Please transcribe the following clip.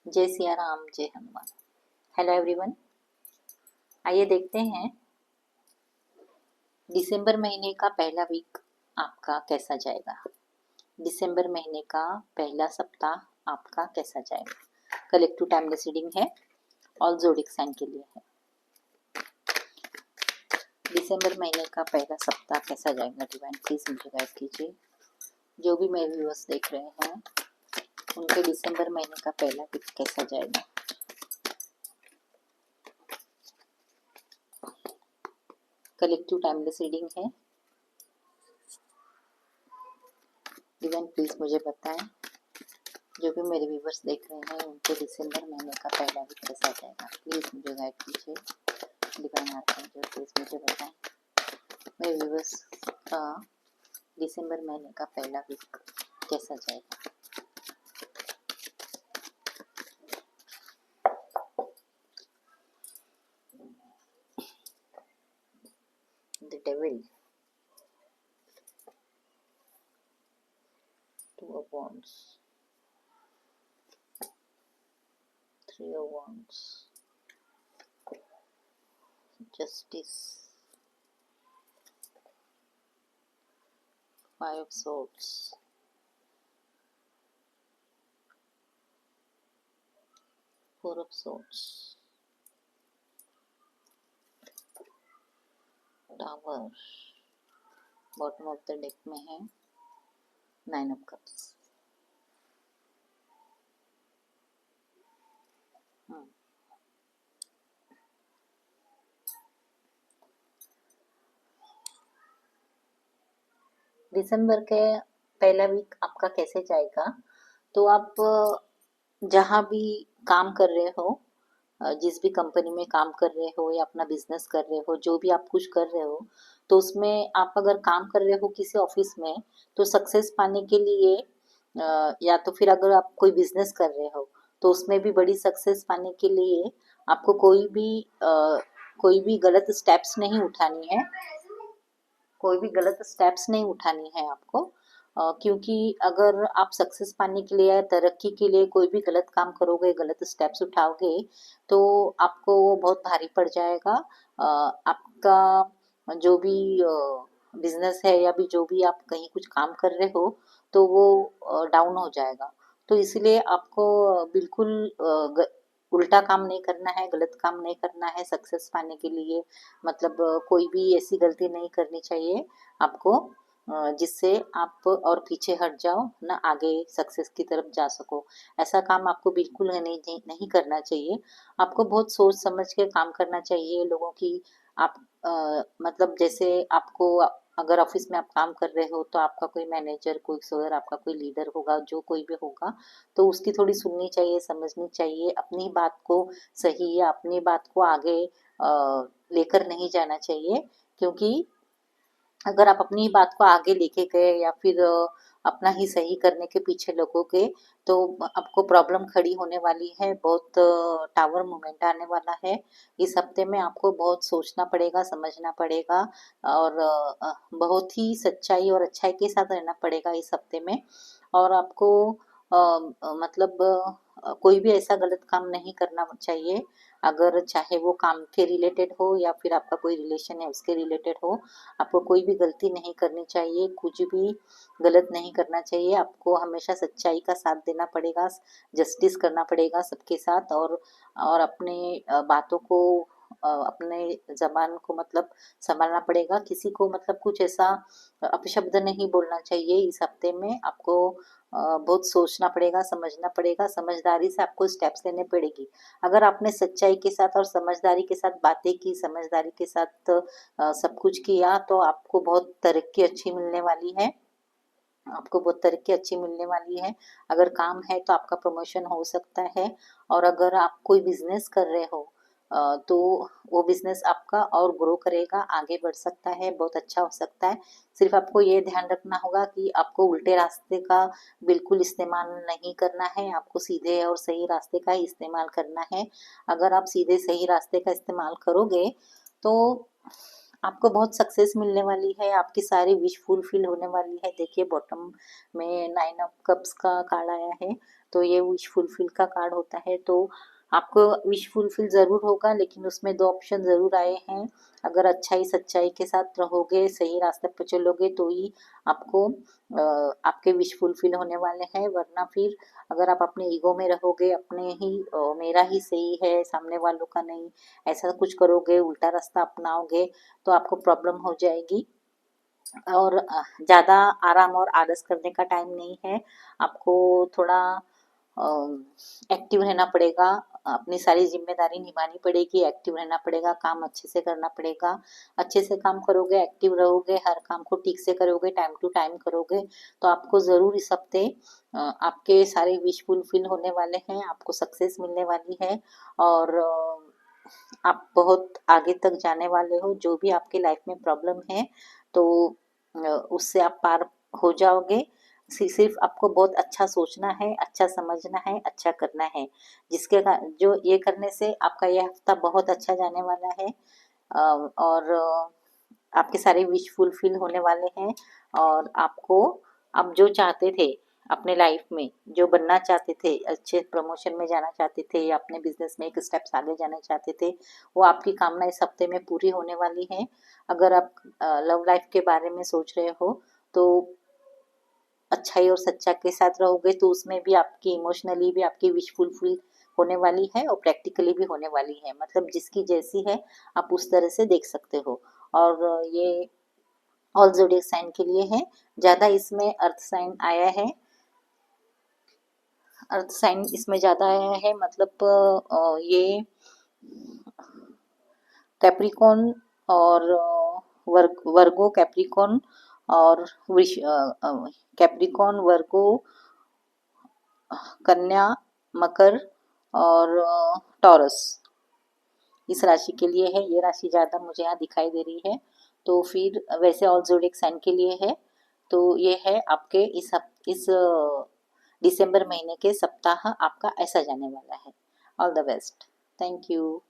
जय सिया राम, जय Hanuman. Hello everyone, आइए देखते हैं दिसंबर महीने का पहला वीक आपका कैसा जाएगा। दिसंबर महीने का पहला सप्ताह आपका कैसा जाएगा। कलेक्टिव टाइमलेस रीडिंग है और ज़ोडिक साइन के लिए है। दिसंबर महीने का पहला सप्ताह कैसा जाएगा डिवाइन प्लीज मुझे गाइड कीजिए। जो भी मेरे व्यूअर्स देख रहे हैं उनके दिसंबर महीने का पहला वीक कैसा जाएगा। कलेक्टिव टाइमलेस रीडिंग है। डिवाइन प्लीज मुझे बताएं, जो भी मेरे व्यूवर्स देख रहे हैं उनके दिसंबर महीने का पहला वीक कैसा जाएगा। प्लीज मुझे गाइड कीजिए। डिवाइन आर्कएंजल प्लीज मुझे बताएं, मेरे व्यूवर्स का दिसंबर महीने का पहला वीक कैसा जाएगा। The devil, two of wands, three of wands, justice, five of swords, four of swords, tower, bottom of the deck में है नाइन ऑफ कप्स। दिसंबर के पहला वीक आपका कैसे जाएगा। तो आप जहाँ भी काम कर रहे हो, जिस भी कंपनी में काम कर रहे हो या अपना बिजनेस कर रहे हो, जो भी आप कुछ कर रहे हो, तो उसमें आप अगर काम कर रहे हो किसी ऑफिस में, तो सक्सेस पाने के लिए या तो फिर अगर आप कोई बिजनेस कर रहे हो तो उसमें भी बड़ी सक्सेस पाने के लिए आपको कोई भी गलत स्टेप्स नहीं उठानी है। कोई भी गलत स्टेप्स नहीं उठानी है आपको, क्योंकि अगर आप सक्सेस पाने के लिए या तरक्की के लिए कोई भी गलत काम करोगे, गलत स्टेप्स उठाओगे, तो आपको वो बहुत भारी पड़ जाएगा। आपका जो भी बिजनेस है या भी जो भी आप कहीं कुछ काम कर रहे हो तो वो डाउन हो जाएगा। तो इसलिए आपको बिल्कुल उल्टा काम नहीं करना है, गलत काम नहीं करना है सक्सेस पाने के लिए। मतलब कोई भी ऐसी गलती नहीं करनी चाहिए आपको जिससे आप और पीछे हट जाओ ना, आगे सक्सेस की तरफ जा सको। ऐसा काम आपको बिल्कुल नहीं करना चाहिए। आपको बहुत सोच समझ के काम करना चाहिए। लोगों की आप मतलब जैसे आपको अगर ऑफिस में आप काम कर रहे हो तो आपका कोई मैनेजर, कोई सर, आपका कोई लीडर होगा, जो कोई भी होगा, तो उसकी थोड़ी सुननी चाहिए, समझनी चाहिए। अपनी बात को सही या अपनी बात को आगे लेकर नहीं जाना चाहिए, क्योंकि अगर आप अपनी बात को आगे लेके गए या फिर अपना ही सही करने के पीछे लगोगे तो आपको प्रॉब्लम खड़ी होने वाली है। बहुत टावर मोमेंट आने वाला है इस हफ्ते में। आपको बहुत सोचना पड़ेगा, समझना पड़ेगा और बहुत ही सच्चाई और अच्छाई के साथ रहना पड़ेगा इस हफ्ते में। और आपको मतलब कोई भी ऐसा गलत काम नहीं करना चाहिए, अगर चाहे वो काम के रिलेटेड हो या फिर आपका कोई रिलेशन है उसके रिलेटेड हो। आपको कोई भी गलती नहीं करनी चाहिए, कुछ भी गलत नहीं करना चाहिए। आपको हमेशा सच्चाई का साथ देना पड़ेगा, जस्टिस करना पड़ेगा सबके साथ और अपने बातों को अपने ज़बान को मतलब संभालना पड़ेगा। किसी को मतलब कुछ ऐसा अपशब्द नहीं बोलना चाहिए इस हफ्ते में। आपको बहुत सोचना पड़ेगा, समझना पड़ेगा, समझदारी से आपको स्टेप्स लेने पड़ेगी। अगर आपने सच्चाई के साथ और समझदारी के साथ बातें की, समझदारी के साथ सब कुछ किया, तो आपको बहुत तरक्की अच्छी मिलने वाली है। आपको बहुत तरक्की अच्छी मिलने वाली है। अगर काम है तो आपका प्रमोशन हो सकता है, और अगर आप कोई बिजनेस कर रहे हो तो वो बिजनेस आपका और ग्रो करेगा, आगे बढ़ सकता है, बहुत अच्छा हो सकता है। सिर्फ आपको ये ध्यान रखना होगा कि आपको उल्टे रास्ते का बिल्कुल इस्तेमाल नहीं करना है, आपको सीधे और सही रास्ते का ही इस्तेमाल करना है। अगर आप सीधे सही रास्ते का इस्तेमाल करोगे तो आपको बहुत सक्सेस मिलने वाली है, आपकी सारी विश फुलफिल होने वाली है। देखिए बॉटम में नाइन ऑफ कप्स का कार्ड आया है, तो ये विश फुलफिल का कार्ड होता है। तो आपको विश फुलफिल ज़रूर होगा, लेकिन उसमें दो ऑप्शन ज़रूर आए हैं। अगर अच्छाई सच्चाई के साथ रहोगे, सही रास्ते पर चलोगे, तो ही आपको आपके विश फुलफिल होने वाले हैं। वरना फिर अगर आप अपने ईगो में रहोगे, अपने ही मेरा ही सही है, सामने वालों का नहीं, ऐसा कुछ करोगे, उल्टा रास्ता अपनाओगे, तो आपको प्रॉब्लम हो जाएगी। और ज़्यादा आराम और आलस करने का टाइम नहीं है। आपको थोड़ा एक्टिव रहना पड़ेगा, अपनी सारी जिम्मेदारी निभानी पड़ेगी, एक्टिव रहना पड़ेगा, काम अच्छे से करना पड़ेगा। अच्छे से काम करोगे, एक्टिव रहोगे, हर काम को ठीक से करोगे, टाइम टू टाइम करोगे, तो आपको ज़रूर इस हफ्ते आपके सारे विश फुलफिल होने वाले हैं, आपको सक्सेस मिलने वाली है। और आप बहुत आगे तक जाने वाले हो। जो भी आपके लाइफ में प्रॉब्लम है, तो उससे आप पार हो जाओगे। सिर्फ आपको बहुत अच्छा सोचना है, अच्छा समझना है, अच्छा करना है, जिसके जो ये करने से आपका यह हफ्ता बहुत अच्छा जाने वाला है। और आपके सारे विश फुलफिल होने वाले हैं। और आपको आप जो चाहते थे अपने लाइफ में, जो बनना चाहते थे, अच्छे प्रमोशन में जाना चाहते थे, या अपने बिजनेस में एक स्टेप्स आगे जाना चाहते थे, वो आपकी कामना इस हफ्ते में पूरी होने वाली है। अगर आप लव लाइफ के बारे में सोच रहे हो, तो अच्छाई और सच्चा के साथ रहोगे, तो उसमें भी आपकी इमोशनली भी आपकी विश फुलफिल होने वाली है, और प्रैक्टिकली भी होने वाली है। मतलब जिसकी जैसी है, आप उस तरह से देख सकते हो। और ये ऑल ज़ोडिएक साइन के लिए है। ज़्यादा इसमें अर्थ साइन आया है, अर्थ साइन इसमें ज़्यादा आया है। मतलब ये कैप्रिकॉन और वर्गो, कैप्रिकॉन और कैप्रिकॉन, वर्गो, कन्या, मकर और टॉरस, इस राशि के लिए है। ये राशि ज़्यादा मुझे यहाँ दिखाई दे रही है। तो फिर वैसे ऑल ज़ोडिएक साइन के लिए है। तो ये है आपके इस दिसंबर महीने के सप्ताह आपका ऐसा जाने वाला है। All the best. Thank you.